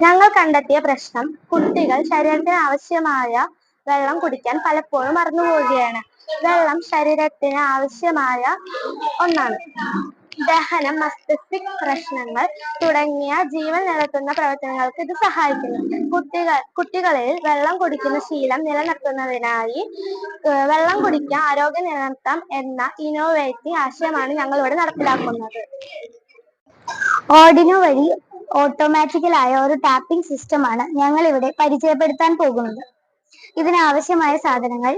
ഞങ്ങൾ കണ്ടെത്തിയ പ്രശ്നം കുട്ടികൾ ശരീരത്തിന് ആവശ്യമായ വെള്ളം കുടിക്കാൻ പലപ്പോഴും മറന്നുപോവുകയാണ്. വെള്ളം ശരീരത്തിന് ആവശ്യമായ ഒന്നാണ്. ദഹനം, മസ്തിഷ്ക പ്രശ്നങ്ങൾ തുടങ്ങിയ ജീവൻ നിലനിർത്തുന്ന പ്രവർത്തനങ്ങൾക്ക് ഇത് സഹായിക്കുന്നു. കുട്ടികളിൽ വെള്ളം കുടിക്കുന്ന ശീലം നിലനിർത്തുന്നതിനായി വെള്ളം കുടിക്കാം ആരോഗ്യം നിലനിർത്താം എന്ന ഇന്നോവേറ്റീവ് ആശയമാണ് ഞങ്ങൾ ഇവിടെ നടപ്പിലാക്കുന്നത്. ഓർഡിനോ വഴി ഓട്ടോമാറ്റിക്കലായ ഒരു ടാപ്പിംഗ് സിസ്റ്റമാണ് ഞങ്ങൾ ഇവിടെ പരിചയപ്പെടുത്താൻ പോകുന്നത്. ഇതിനാവശ്യമായ സാധനങ്ങൾ: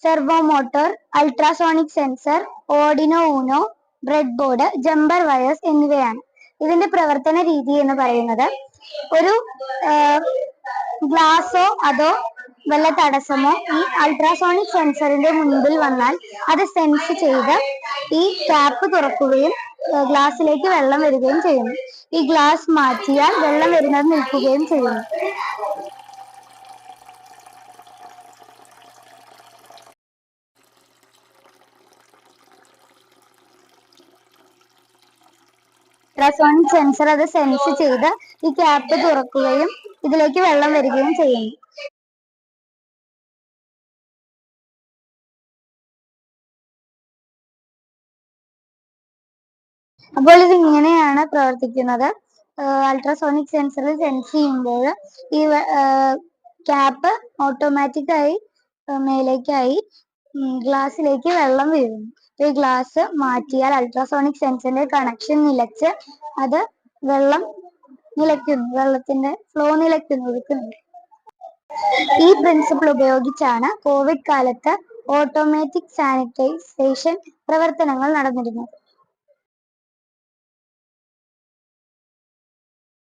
servo motor, ultrasonic sensor, Arduino Uno, bread board, jumper wires എന്നിവയാണ്. ഇതിന്റെ പ്രവർത്തന രീതി എന്ന് പറയുന്നത്, ഒരു ഗ്ലാസോ അതോ വല്ല തടസ്സമോ ഈ അൾട്രാസോണിക് സെൻസറിന്റെ മുൻപിൽ വന്നാൽ അത് സെൻസ് ചെയ്ത് ഈ ടാപ്പ് തുറക്കുകയും ഗ്ലാസ്സിലേക്ക് വെള്ളം വരികയും ചെയ്യുന്നു. ഈ ഗ്ലാസ് മാറ്റിയാൽ വെള്ളം വരുന്നത് നിൽക്കുകയും ചെയ്യുന്നു. അൾട്രാസോണിക് സെൻസർ അത് സെൻസ് ചെയ്ത് ഈ ക്യാപ്പ് തുറക്കുകയും ഇതിലേക്ക് വെള്ളം വരികയും ചെയ്യുന്നു. അപ്പോൾ ഇത് ഇങ്ങനെയാണ് പ്രവർത്തിക്കുന്നത്. അൾട്രാസോണിക് സെൻസറിൽ സെൻസ് ചെയ്യുമ്പോൾ ഈ ക്യാപ്പ് ഓട്ടോമാറ്റിക്കായി മേലേക്കായി ഗ്ലാസ്സിലേക്ക് വെള്ളം വീഴുന്നു. ഈ ഗ്ലാസ് മാറ്റിയാൽ അൾട്രാസോണിക് സെൻസറിന്റെ കണക്ഷൻ നിലച്ച് അത് വെള്ളം നിലയ്ക്കുന്നു, വെള്ളത്തിന്റെ ഫ്ലോ നിലയ്ക്കുന്നു. ഈ പ്രിൻസിപ്പിൾ ഉപയോഗിച്ചാണ് കോവിഡ് കാലത്ത് ഓട്ടോമാറ്റിക് സാനിറ്റൈസേഷൻ പ്രവർത്തനങ്ങൾ നടന്നിരുന്നത്.